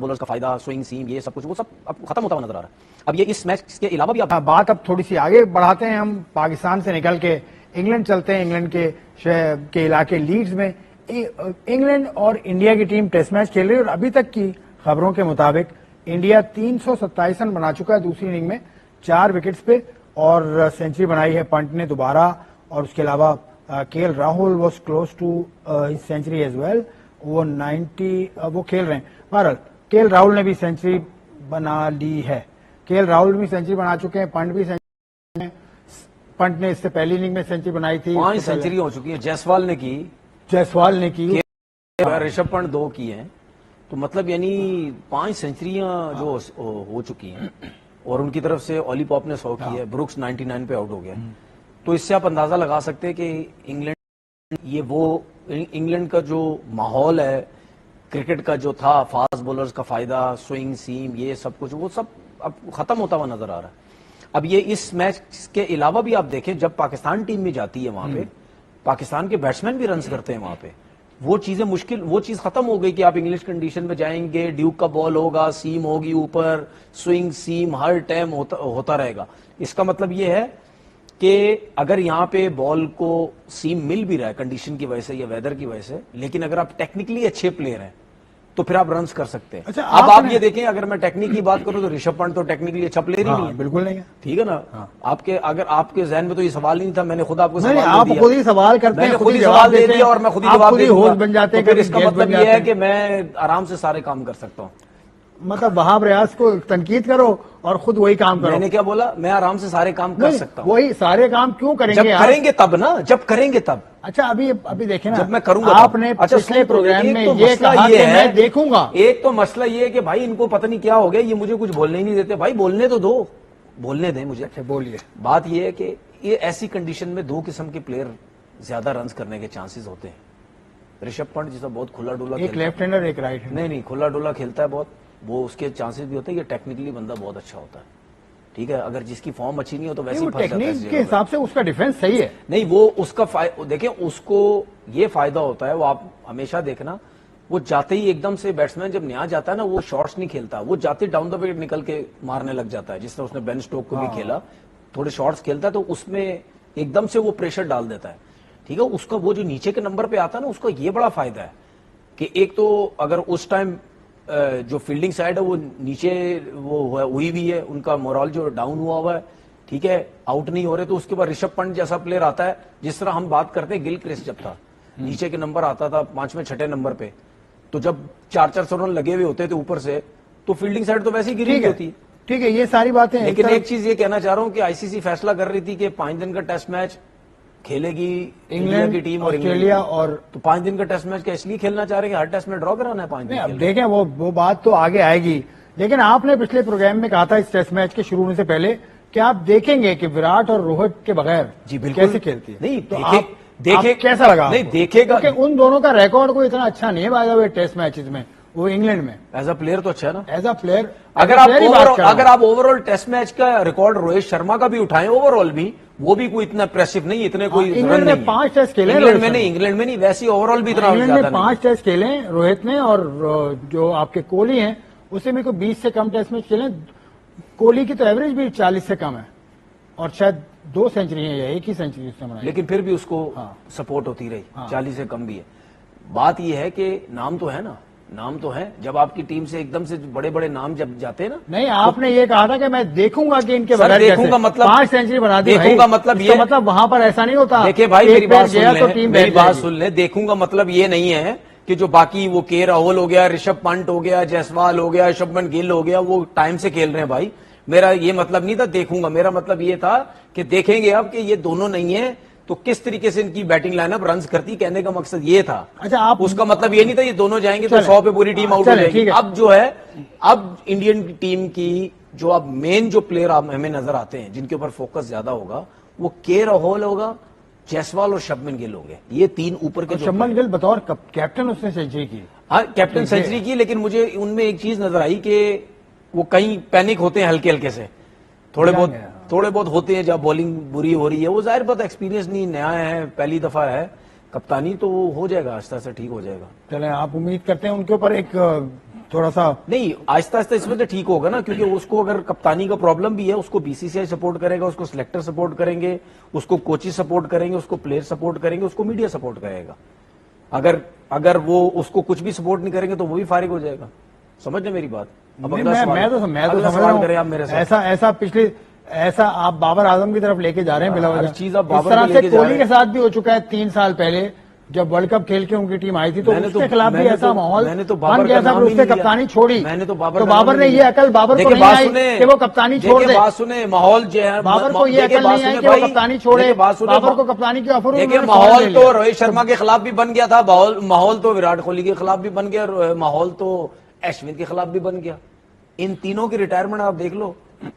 Bowlers کا فائدہ، swing same, یہ سب کچھ وہ سب اب ختم ہوتا ہوا نظر آ رہا ہے. اب یہ اس میچ کے علاوہ بھی آپ بات اب تھوڑی سی آگے بڑھاتے ہیں. ہم پاکستان سے نکل کے انگلینڈ چلتے ہیں. انگلینڈ کے علاقے لیڈز میں انگلینڈ اور انڈیا کی ٹیم ٹیسٹ میچ کھیل رہی ہے، اور ابھی تک کی خبروں کے مطابق انڈیا 327 رن بنا چکا ہے دوسری اننگ میں 4 وکٹس پہ، اور سینچری بنائی ہے پنٹ نے دوبارہ، اور اس کے علاوہ K L Rahul was close to century as well. وہ 90 وہ کھیل رہے ہیں. بہرحال کے ایل راہل نے بھی سینچری بنا لی ہے. کے ایل راہل بھی سینچری بنا چکے ہیں، پنٹ بھی سینچری. پنٹ نے اس سے پہلی اننگ میں سینچری بنائی تھی. 5 سینچری ہو چکی ہیں. جیسوال نے کی، رشبھ پنٹ 2 کی ہیں. تو مطلب یعنی 5 سینچریاں جو ہو چکی ہیں، اور ان کی طرف سے اولی پاپ نے 100 کی ہے. بروکس 99 پہ آؤٹ ہو گیا. تو اس سے آپ اندازہ لگا سکتے ہیں کہ انگلینڈ کا جو ماحول ہے کرکٹ کا جو تھا، فاسٹ بولرز کا فائدہ، سوئنگ سیم، یہ سب کچھ وہ سب اب ختم ہوتا ہوا نظر آ رہا ہے. اب یہ اس میچ کے علاوہ بھی آپ دیکھیں، جب پاکستان ٹیم میں جاتی ہے وہاں پہ پاکستان کے بیٹسمین بھی رنز کرتے ہیں وہاں پہ. وہ چیزیں مشکل، وہ چیز ختم ہو گئی کہ آپ انگلش کنڈیشن میں جائیں گے، ڈیوک کا بال ہوگا، سیم ہوگی اوپر، سوئنگ سیم ہر ٹائم ہوتا رہے گا. اس کا مطلب یہ ہے کہ اگر یہاں پہ بال کو سیم مل بھی رہا ہے کنڈیشن کی وجہ سے یا ویدر کی وجہ سے، لیکن اگر آپ ٹیکنیکلی اچھے پلیئر ہیں تو پھر آپ رنز کر سکتے ہیں. اب آپ یہ دیکھیں، اگر میں ٹیکنیک کی بات کروں تو رشبھ پنٹ تو ٹیکنیکلی اچھا پلیئر ہی نہیں ہے. بالکل نہیں ہے. ٹھیک ہے نا. اگر آپ کے ذہن میں تو یہ سوال نہیں تھا، میں نے خود آپ کو سوال خود ہی سوال دے دیا اور میں خود ہی جواب دے دوں. پھر اس کا مطلب یہ ہے کہ میں آرام سے سارے کام کر سکتا ہوں. مطلب وہاب ریاض کو تنقید کرو اور خود وہی کام کرو. میں نے کیا بولا؟ میں آرام سے سارے کام کر سکتا ہوں. وہی سارے کام کیوں کریں گے؟ جب کریں گے تب نا، جب کریں گے تب. اچھا ابھی دیکھیں نا، جب میں کروں گا آپ نے پچھلے پروگرام میں یہ کہا کہ میں دیکھوں گا. ایک تو مسئلہ یہ ہے کہ بھائی ان کو پتہ نہیں کیا ہو گیا، یہ مجھے کچھ بولنے ہی نہیں دیتے. بھائی بولنے تو دو، بولنے دیں مجھے. بولیے. بات یہ ہے کہ یہ ایسی کنڈیشن میں 2 قسم کے پلیئر زیادہ رنز کرنے کے چانسز ہوتے ہیں. رشبھ پنٹ جیسا بہت کھلا ڈولا، ایک لیفٹ ہینڈر ایک رائٹ ہینڈر. نہیں کھلا ڈولا کھیلتا ہے بہت، وہ اس کے چانسز بھی ہوتے ہیں. یہ ٹیکنیکلی بندہ بہت اچھا ہوتا ہے. ٹھیک ہے، اگر جس کی فارم اچھی نہیں ہو تو ویسے ٹیکنیک کے حساب سے اس کا ڈیفنس صحیح ہے. نہیں، وہ اس کا دیکھیں، اس کو یہ فائدہ ہوتا ہے. وہ آپ ہمیشہ دیکھنا، وہ جاتے ہی ایک دم سے بیٹسمین جب نیا جاتا ہے نا، وہ شارٹس نہیں کھیلتا. وہ جاتے ڈاؤن دا وکٹ نکل کے مارنے لگ جاتا ہے. جس طرح اس نے بین اسٹوک کو بھی کھیلا، تھوڑے شارٹس کھیلتا ہے تو اس میں ایک دم سے وہ پریشر ڈال دیتا ہے. ٹھیک ہے، اس کا وہ جو نیچے کے نمبر پہ آتا ہے نا، اس کا یہ بڑا فائدہ ہے کہ ایک تو اگر اس ٹائم جو فیلڈنگ سائڈ ہے وہ نیچے وہ ہوئی بھی ہے، ان کا مورال جو ڈاؤن ہوا ہے، ٹھیک ہے، آؤٹ نہیں ہو رہے، تو اس کے بعد رشبھ پنٹ جیسا پلیئر آتا ہے. جس طرح ہم بات کرتے ہیں گل کرسٹ جب تھا، نیچے کے نمبر آتا تھا 5ویں 6ٹھے نمبر پہ، تو جب 400 رن لگے ہوئے ہوتے تھے اوپر سے، تو فیلڈنگ سائڈ تو ویسے ہی گری ہوتی. ٹھیک ہے، یہ ساری باتیں. لیکن ایک چیز یہ کہنا چاہ رہا ہوں کہ آئی سی سی فیصلہ کر رہی تھی کہ 5 دن کا ٹیسٹ میچ کھیلے گی انگلینڈ کی ٹیم اور آسٹریلیا، اور تو 5 دن کا ٹیسٹ میچ کا اس لیے کھیلنا چاہ رہے ہیں کہ ہر ٹیسٹ میں ڈرا کرانا ہے 5 دن. اب دیکھیں وہ بات تو آگے آئے گی. لیکن آپ نے پچھلے پروگرام میں کہا تھا اس ٹیسٹ میچ کے شروع ہونے سے پہلے کہ آپ دیکھیں گے کہ وراٹ اور روہت کے بغیر کیسے کھیلتی ہے. نہیں دیکھے کیسا لگا؟ نہیں دیکھے گا، ان دونوں کا ریکارڈ کوئی اتنا اچھا نہیں ہے by the way test matches میں. وہ انگلینڈ میں ایز اے پلیئر تو اچھا ہے نا. ایز اے پلیئر اگر آپ اوور آل ٹیسٹ میچ کا ریکارڈ روہت شرما کا بھی اٹھائیں، اوور آل بھی وہ بھی کوئی اتنا امپریسو نہیں، اتنے کوئی انگلینڈ میں 5 ٹیسٹ کھیلے. انگلینڈ میں نہیں، ویسے اوور آل بھی اتنا. انگلینڈ میں 5 ٹیسٹ کھیلے روہت نے، اور جو آپ کے کوہلی ہیں اسے بھی کوئی 20 سے کم ٹیسٹ میچ کھیلے. کوہلی کی تو ایوریج بھی 40 سے کم ہے، اور شاید 2 سینچری ہیں یا 1 ہی سینچری اس نے بنائی. لیکن پھر بھی اس کو سپورٹ ہوتی رہی. 40 سے کم بھی ہے. بات یہ ہے کہ نام تو ہے نا، نام تو ہے. جب آپ کی ٹیم سے ایک دم سے بڑے بڑے نام جب جاتے ہیں نا. نہیں، آپ نے یہ کہا تھا کہ میں دیکھوں گا کہ ان کے بغیر دیکھوں گا مطلب 5 سینچری بنا دی. دیکھوں گا مطلب یہ مطلب وہاں پر ایسا نہیں ہوتا. دیکھیں بھائی میری بات سن لیں. دیکھوں گا مطلب یہ نہیں ہے کہ جو باقی وہ کے راہل ہو گیا، رشبھ پنٹ ہو گیا، جیسوال ہو گیا، شبمن گل ہو گیا، وہ ٹائم سے کھیل رہے ہیں. بھائی میرا یہ مطلب نہیں تھا دیکھوں گا. میرا مطلب یہ تھا کہ دیکھیں گے اب کہ یہ دونوں نہیں ہیں تو کس طریقے سے ان کی بیٹنگ لائن اپ رنز کرتی. کہنے کا مقصد یہ تھا. اچھا، آپ اس کا مطلب یہ نہیں تھا یہ دونوں جائیں گے تو 100 پہ پوری ٹیم آؤٹ ہو جائے گی. اب جو ہے، اب انڈین ٹیم کی جو اب مین جو پلیئر ہمیں نظر آتے ہیں جن کے اوپر فوکس زیادہ ہوگا، وہ کے راہل ہوگا، جیسوال اور شبمن گل ہوں گے. یہ 3 اوپر کے. شبمن گل بطور کیپٹن اس نے سینچری کی. ہاں کیپٹن سینچری کی، لیکن مجھے ان میں ایک چیز نظر آئی کہ وہ کہیں پینک ہوتے ہیں ہلکے ہلکے سے، تھوڑے بہت ہوتے ہیں جب بولنگ بری ہو رہی ہے. وہ ظاہر بات ایکسپیرینس نہیں، نیا ہے، پہلی دفعہ ہے کپتانی، تو وہ ہو جائے گا، آہستہ سے ٹھیک ہو جائے گا. چلیں، آپ امید کرتے ہیں ان کے اوپر ایک थोड़ा सा नहीं, आहिस्ता आहिस्ता इसमें तो ठीक होगा ना, क्योंकि उसको अगर कप्तानी का प्रॉब्लम भी है, उसको बीसीसीआई सपोर्ट करेगा, उसको सिलेक्टर सपोर्ट करेंगे, उसको कोचेस सपोर्ट करेंगे, उसको प्लेयर सपोर्ट करेंगे, उसको मीडिया सपोर्ट करेगा. अगर वो उसको कुछ भी सपोर्ट नहीं करेंगे तो वो भी फारिग हो जाएगा. समझ रहे मेरी बात? अब अगला सवाल- मैं तो अगला समझ सवाल रहा करें आप हूँ. मेरे साथ. ऐसा आप बाबर आजम की तरफ लेके जा रहे हैं बिला हर वजह. चीज आप इस बाबर तरह को से लेके जा कोहली रहे के हैं. साथ भी हो चुका है 3 साल पहले, जब वर्ल्ड कप खेल के उनकी टीम आई थी तो मैंने उसके खिलाफ भी ऐसा माहौल मैंने तो बन बाबर गया का था, नाम फिर ही उसने नहीं लिया. कप्तानी छोड़ी. मैंने तो बाबर नाम ने ही ये लिया. अकल बाबर को देखिए, नहीं बात आई सुने, कि वो कप्तानी छोड़ देखिए दे. बात सुने, माहौल जो है, बाबर को ये देखिए अकल बात नहीं आई सुने कि वो भाई, कप्तानी छोड़े. देखिए बात सुने, बाबर को कप्तानी की ऑफर देखिए उन्होंने फौरन माहौल ले लिया. तो रोहित शर्मा के खिलाफ भी बन गया था, माहौल तो विराट कोहली के खिलाफ भी बन गया, माहौल तो अश्विन के खिलाफ भी बन गया. इन तीनों की रिटायरमेंट आप देख लो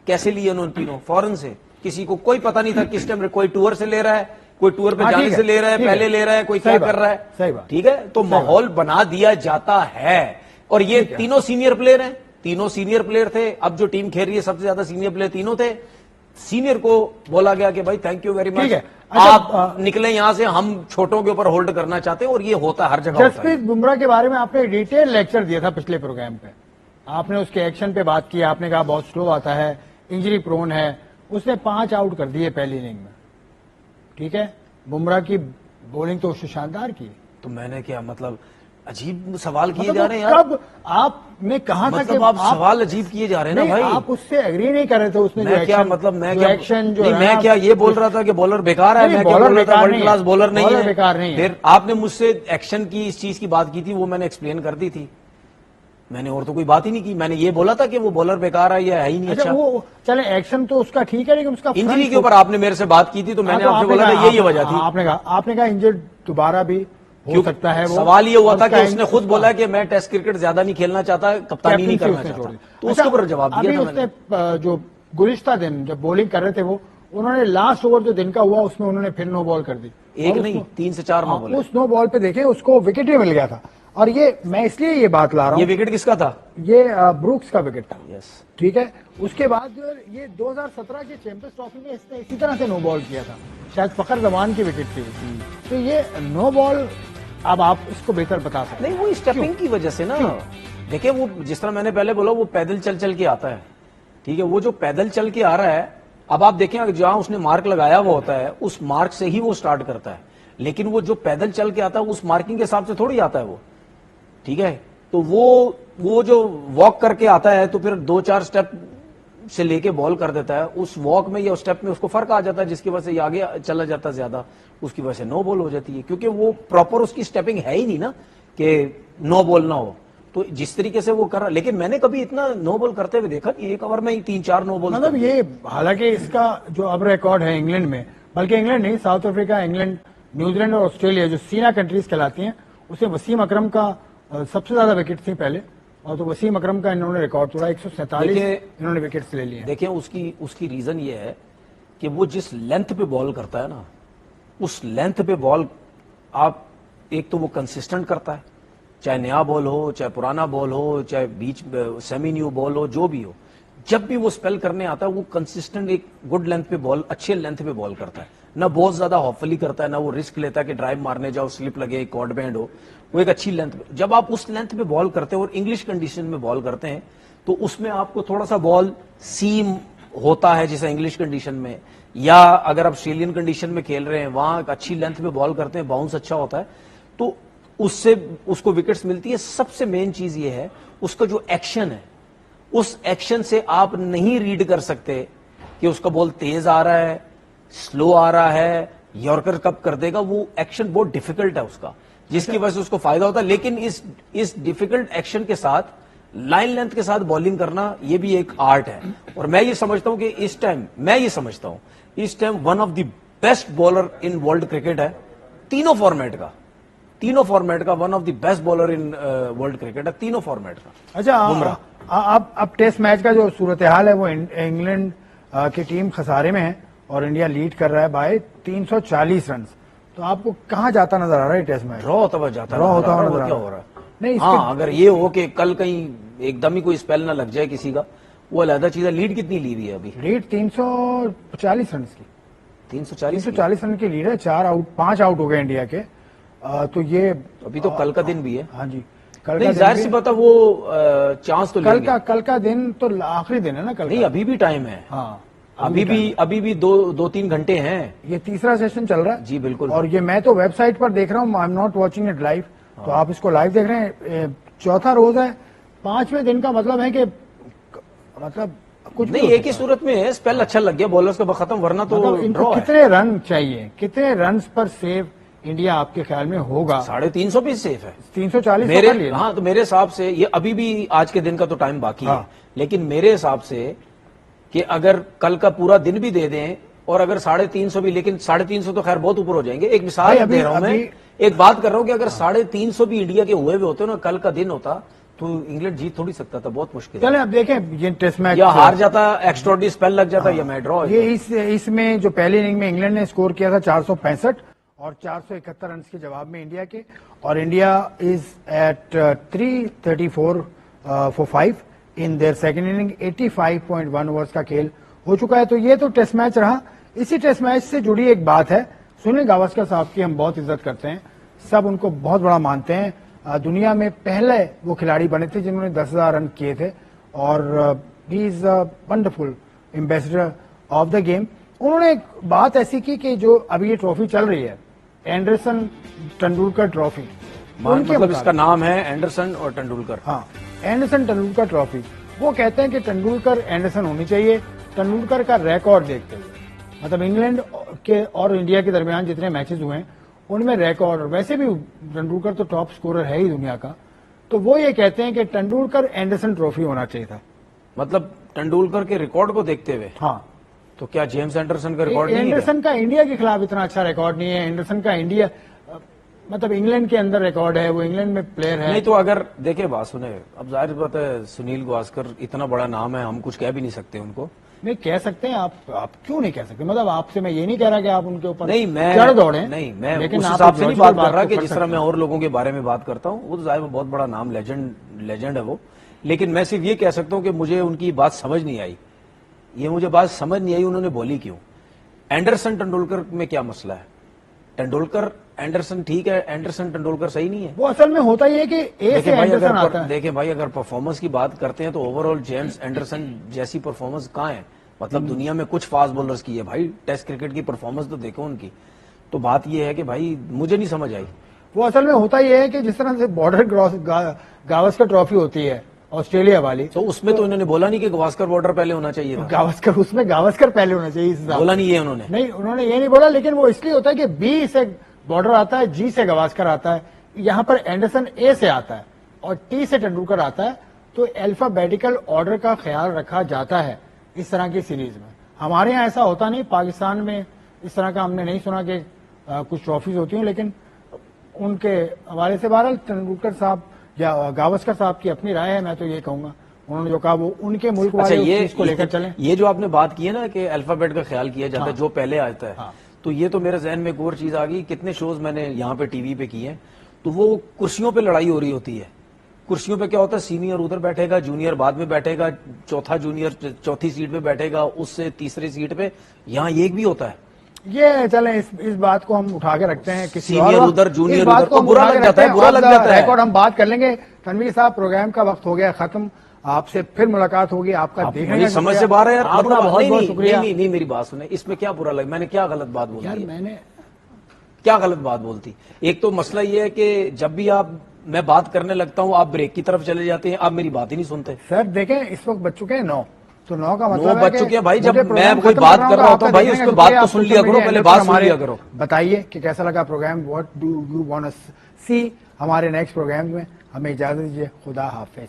कैसे लिए उन्होंने तीनों, फौरन से. किसी को कोई पता नहीं था किस टाइम, कोई टूर से ले रहा है, कोई टूर पे हाँ, जाने ठीक है, से ले रहा है, ठीक है. पहले ले रहा है, कोई सही क्या बात, कर रहा है. सही बात. ठीक है, तो माहौल बना दिया जाता है. और ये तीनों सीनियर प्लेयर हैं, तीनों सीनियर प्लेयर थे. अब जो टीम खेल रही है सबसे ज्यादा सीनियर प्लेयर तीनों थे. सीनियर को बोला गया कि भाई थैंक यू वेरी ठीक मच, है. अच्छा, आप निकले यहां से, हम छोटों के ऊपर होल्ड करना चाहते हैं. और ये होता है हर जगह होता है. जसप्रीत बुमराह के बारे में आपने डिटेल लेक्चर दिया था पिछले प्रोग्राम पे. आपने उसके एक्शन पे बात की, आपने कहा बहुत स्लो आता है, इंजरी प्रोन है. उसने 5 आउट कर दिए पहली इनिंग में. ठीक है, बुमराह की बॉलिंग तो उसने शानदार की. तो मैंने क्या मतलब, अजीब सवाल किए मतलब जा रहे हैं यार. कब आपने कहा था कि मतलब आप सवाल अजीब किए जा रहे हैं ना भाई. आप उससे एग्री नहीं कर रहे थे. उसने मैं क्या मतलब, मैं क्या एक्शन जो नहीं, है मैं क्या ये बोल रहा था कि बॉलर बेकार है? नहीं, मैं क्या बॉलर बोल रहा था बेकार वर्ल्ड नहीं क्लास है. बॉलर नहीं बॉलर है? बेकार नहीं है. फिर आपने मुझसे एक्शन की इस चीज की बात की थी, वो मैंने एक्सप्लेन कर दी थी. मैंने और तो कोई बात ही नहीं की. मैंने ये बोला था कि वो बॉलर बेकार है या है ही नहीं अच्छा, अच्छा. वो चले एक्शन तो उसका ठीक है, लेकिन उसका इंजरी front के ऊपर आपने मेरे से बात की थी तो मैंने हाँ, तो आपसे आपने बोला कहा- था यही वजह थी. आपने कहा इंजर्ड दोबारा भी हो क्यों? सकता है. वो सवाल ये हुआ था कि उसका उसने खुद बोला कि मैं टेस्ट क्रिकेट ज्यादा नहीं खेलना चाहता, कप्तानी नहीं करना उसने चाहता. छोड़ दी. तो उसके ऊपर जवाब अभी दिया था मैंने. उसने जो गुज़िश्ता दिन जब बॉलिंग कर रहे थे वो, उन्होंने लास्ट ओवर जो दिन का हुआ उसमें उन्होंने फिर नो बॉल कर दी. एक और नहीं, उसको- 3 से 4 नो हाँ, बोले. उस नो बॉल पे देखें उसको विकेट भी मिल गया था. और ये मैं इसलिए ये बात ला रहा ये हूँ, विकेट किसका था? ये ब्रूक्स का विकेट था. यस. ठीक है, उसके बाद जो है ये 2017 के चैंपियंस ट्रॉफी में इसने इसी तरह से नो बॉल किया था. शायद फखर जमान की विकेट थी. तो ये नो बॉल, अब आप इसको बेहतर बता सकते हैं. नहीं, वो स्टेपिंग की वजह से ना. देखिए, वो जिस तरह मैंने पहले बोला, वो पैदल चल चल के आता है. ठीक है, वो जो पैदल चल के आ रहा है, अब आप देखें अगर जहां उसने मार्क लगाया हुआ होता है उस मार्क से ही वो स्टार्ट करता है. लेकिन वो जो पैदल चल के आता है उस मार्किंग के हिसाब से थोड़ी आता है वो. ठीक है, तो वो जो वॉक करके आता है तो फिर 2-4 स्टेप से लेके बॉल कर देता है. उस वॉक में या उस स्टेप में उसको फर्क आ जाता है, जिसकी वजह से ये आगे चला जाता है ज्यादा. उसकी वजह से नो बॉल हो जाती है, क्योंकि वो प्रॉपर उसकी स्टेपिंग है ही नहीं ना कि नो बॉल ना हो. तो जिस तरीके से वो कर रहा, लेकिन मैंने कभी इतना नो बॉल करते हुए देखा नहीं. एक ओवर में ही 3-4 नो बॉल. मतलब ये हालांकि इसका जो अब रिकॉर्ड है इंग्लैंड में, बल्कि इंग्लैंड नहीं, साउथ अफ्रीका, इंग्लैंड, न्यूजीलैंड और ऑस्ट्रेलिया जो सीना कंट्रीज कहलाती हैं, उसमें वसीम अकरम का सबसे ज्यादा विकेट थी पहले. और तो वसीम अकरम का इन्होंने रिकॉर्ड तोड़ा. 147 इन्होंने विकेट्स ले लिए. देखिए, उसकी रीजन ये है कि वो जिस लेंथ पे बॉल करता है ना, उस लेंथ पे बॉल आप एक तो वो कंसिस्टेंट करता है, चाहे नया बॉल हो, चाहे पुराना बॉल हो, चाहे बीच सेमी न्यू बॉल हो, जो भी हो. जब भी वो स्पेल करने आता है वो कंसिस्टेंट एक गुड लेंथ पे बॉल, अच्छे लेंथ पे बॉल करता है. ना बहुत ज्यादा हॉपफुली करता है, ना वो रिस्क लेता है कि ड्राइव मारने जाओ, स्लिप लगे, कॉर्ड बैंड हो. वो एक अच्छी लेंथ पे, जब आप उस लेंथ पे बॉल करते हैं और इंग्लिश कंडीशन में बॉल करते हैं तो उसमें आपको थोड़ा सा बॉल सीम होता है जैसे इंग्लिश कंडीशन में, या अगर आप ऑस्ट्रेलियन कंडीशन में खेल रहे हैं वहां अच्छी लेंथ पे बॉल करते हैं, बाउंस अच्छा होता है, तो उससे उसको विकेट्स मिलती है. सबसे मेन चीज ये है उसका जो एक्शन है, उस एक्शन से आप नहीं रीड कर सकते कि उसका बॉल तेज आ रहा है, स्लो आ रहा है, यॉर्कर कब कर देगा. वो एक्शन बहुत डिफिकल्ट है उसका, जिसकी वजह से उसको फायदा होता है. लेकिन इस डिफिकल्ट एक्शन के साथ लाइन लेंथ के साथ बॉलिंग करना ये भी एक आर्ट है. और मैं ये समझता हूं कि इस time one of the best bowler in world cricket है. तीनों फॉर्मेट का one of the best bowler in world cricket है, तीनों फॉर्मेट का. अच्छा, बुमराह. अब टेस्ट मैच का जो सूरत हाल है वो इंग्लैंड की टीम खसारे में है और इंडिया लीड कर रहा है बाय 340 रन. तो आपको कहां जाता नजर आ रहा है टेस्ट मैच? ड्रॉ होता हुआ जाता है. ड्रॉ होता हुआ नजर आ क्या रहा हो रहा है? नहीं, हाँ, अगर ये हो कि कल कहीं एकदम ही कोई स्पेल ना लग जाए किसी का, वो अलग चीज है. लीड कितनी ली हुई है अभी? लीड 340 रन की. 340 रन की लीड है. 5 आउट हो गए इंडिया के. तो ये अभी तो कल का दिन भी है. हाँ जी, कल नहीं, का जाहिर दिन सी भी- बात है वो चांस तो लेंगे। कल का दिन तो आखिरी दिन है ना कल नहीं, का। अभी भी टाइम है। हाँ, अभी भी दो तीन घंटे हैं। ये तीसरा सेशन चल रहा है जी बिल्कुल। और ये मैं तो वेबसाइट पर देख रहा हूँ, I am not watching it live, तो आप इसको लाइव देख रहे हैं। चौथा रोज है, 5वें दिन का मतलब है कि मतलब कुछ भी नहीं, हो एक ही सकता है। सूरत में है, स्पेल अच्छा लग गया बॉलर्स का खत्म, वरना तो मतलब इनको ड्रॉ है। कितने रन चाहिए, कितने रन पर सेव इंडिया आपके ख्याल में होगा? 350 भी सेफ है 340 मेरे। कर लिए ना? हाँ, तो मेरे हिसाब से ये अभी भी आज के दिन का तो टाइम बाकी है, हाँ। लेकिन मेरे हिसाब से कि अगर कल का पूरा दिन भी दे दें और अगर 350 भी, लेकिन 350 तो खैर बहुत ऊपर हो जाएंगे। एक भाई, मिसाल अभी- दे रहा हूं मैं, एक बात कर रहा हूं कि अगर 350 भी इंडिया के हुए होते ना, कल का दिन होता तो इंग्लैंड जीत थोड़ी सकता था, बहुत मुश्किल है। चले अब देखें ये टेस्ट मैच या हार जाता, एक्स्ट्राऑर्डिनरी स्पेल लग जाता, या मैं ड्रॉ ये इसमें जो पहली इनिंग में इंग्लैंड ने स्कोर किया था 465 और 471 रन के जवाब में इंडिया के, और India is at 334 for 5 in their second inning. 85.1 overs का खेल हो चुका है। तो ये तो टेस्ट मैच रहा। इसी टेस्ट मैच से जुड़ी एक बात है, सुनील गावस्कर साहब की हम बहुत इज्जत करते हैं, सब उनको बहुत बड़ा मानते हैं। दुनिया में पहले वो खिलाड़ी बने थे जिन्होंने 10,000 रन किए थे, और he is a wonderful ambassador of the game. उन्होंने एक बात ऐसी की कि जो अभी ये ट्रॉफी चल रही है, एंडरसन तेंदुलकर ट्रॉफी, उनके मतलब इसका मुताबिक- नाम है एंडरसन और तेंदुलकर। हाँ, एंडरसन तेंदुलकर ट्रॉफी। वो कहते हैं कि तेंदुलकर एंडरसन होनी चाहिए, तेंदुलकर का रिकॉर्ड देखते हुए, मतलब इंग्लैंड के और इंडिया के दरमियान जितने मैचेस हुए हैं उनमें रिकॉर्ड, और वैसे भी तेंदुलकर तो टॉप स्कोरर है ही दुनिया का, तो वो ये कहते हैं कि तेंदुलकर एंडरसन ट्रॉफी होना चाहिए था। मतलब तेंदुलकर के रिकॉर्ड को देखते हुए, हाँ, तो क्या जेम्स एंडरसन का रिकॉर्ड नहीं है क्या? एंडरसन का इंडिया के खिलाफ इतना अच्छा रिकॉर्ड नहीं है। एंडरसन का इंडिया मतलब इंग्लैंड के अंदर रिकॉर्ड है, वो इंग्लैंड में प्लेयर है। नहीं, तो अगर देखे बात सुने, अब जाहिर बात है सुनील गावस्कर इतना बड़ा नाम है, हम कुछ कह भी नहीं सकते उनको। नहीं कह सकते हैं आप क्यों नहीं कह सकते? मतलब आपसे मैं ये नहीं कह रहा कि आप उनके ऊपर नहीं, मैं चढ़ दौड़े, नहीं, मैं लेकिन उस आप हिसाब से नहीं लॉजिकल बात कर रहा को कि कर जिस तरह सकते मैं हैं। और लोगों के बारे में बात करता हूँ, वो तो जाहिर है बहुत बड़ा नाम, लेजेंड है वो। लेकिन मैं सिर्फ ये कह सकता हूँ कि मुझे उनकी बात समझ नहीं आई। ये मुझे बात समझ नहीं आई उन्होंने बोली क्यों। एंडरसन तेंदुलकर में क्या मसला है? तेंदुलकर एंडरसन ठीक है, एंडरसन तेंदुलकर सही नहीं है। वो असल में होता ही है कि ए से एंडरसन आता है। देखें भाई, अगर परफॉर्मेंस की बात करते हैं तो ओवरऑल जेम्स एंडरसन जैसी परफॉर्मेंस कहाँ है? मतलब दुनिया में कुछ फास्ट बॉलर्स की है भाई, टेस्ट क्रिकेट की परफॉर्मेंस तो देखो उनकी। तो बात यह है कि भाई मुझे नहीं समझ आई। वो असल में होता ही है कि जिस तरह से बॉर्डर गावस्कर ट्रॉफी होती है ऑस्ट्रेलिया वाली, तो उसमें तो इन्होंने बोला नहीं कि गावस्कर बॉर्डर पहले होना चाहिए था। गावस्कर उसमें गावस्कर पहले होना चाहिए इस हिसाब बोला नहीं है उन्होंने। नहीं, उन्होंने ये नहीं बोला, लेकिन वो इसलिए होता है कि बी से बॉर्डर आता है, जी से गावस्कर आता है, यहाँ पर एंडरसन ए से आता है और टी से तेंदुलकर आता है। तो अल्फाबेटिकल ऑर्डर का ख्याल रखा जाता है इस तरह की सीरीज में। हमारे यहाँ ऐसा होता नहीं, पाकिस्तान में इस तरह का हमने नहीं सुना कि कुछ ट्रॉफीज होती हैं, लेकिन उनके हवाले से बहरहाल तेंदुलकर साहब या गावस्कर साहब की अपनी राय है। मैं तो ये कहूंगा उन्होंने जो कहा वो उनके मुल्क अच्छा, वाले उस ये चीज को लेकर चलें। ये जो आपने बात की है ना कि अल्फाबेट का ख्याल किया जाता है, हाँ। जो पहले आता है, हाँ। तो ये तो मेरे जहन में एक और चीज आ गई। कितने शोज मैंने यहाँ पे टीवी पे किए हैं, तो वो कुर्सियों पे लड़ाई हो रही होती है। कुर्सियों पे क्या होता है, सीनियर उधर बैठेगा, जूनियर बाद में बैठेगा, चौथा जूनियर चौथी सीट पे बैठेगा, उससे तीसरी सीट पे। यहाँ ये भी होता है। ये चलें इस बात को हम उठा के रखते हैं किसी सीनियर और वक्त। उधर, जूनियर इस बात उधर, को हम तो बुरा उठा के लग जाता है, रखते हैं। बुरा लग ऑफ द जाता है। रिकॉर्ड हम बात कर लेंगे। तनवीर साहब, प्रोग्राम का वक्त हो गया खत्म, आपसे फिर मुलाकात होगी। आपका देखने मेरी का समझ शुक्रिया। से बाहर है यार। आपका मतलब बहुत नहीं, बहुत नहीं, शुक्रिया। नहीं, नहीं, मेरी बात सुने, इसमें क्या बुरा लगा? मैंने क्या गलत बात बोल यार दी? मैंने क्या गलत बात बोलती? एक तो मसला ये है कि जब भी मैं बात करने लगता हूँ आप ब्रेक की तरफ चले जाते हैं, आप मेरी बात ही नहीं सुनते। सर देखें, इस वक्त बच चुके हैं 9, तो 9 का मतलब 9 है बज कि चुके हैं भाई। मुझे जब प्रोग्राम मैं कोई खत्म बात करना कर रहा होगा। होता हूँ आपका भाई, देखने उसको का बात शुक्रिया। तो सुन आप लिया सोशल करो, मीडिया पहले हैंडल बात पर सुन हमारे लिया करो। बताइए कि कैसा लगा program, what do you want to see हमारे नेक्स्ट प्रोग्राम में। हमें इजाजत दीजिए, खुदा हाफिज।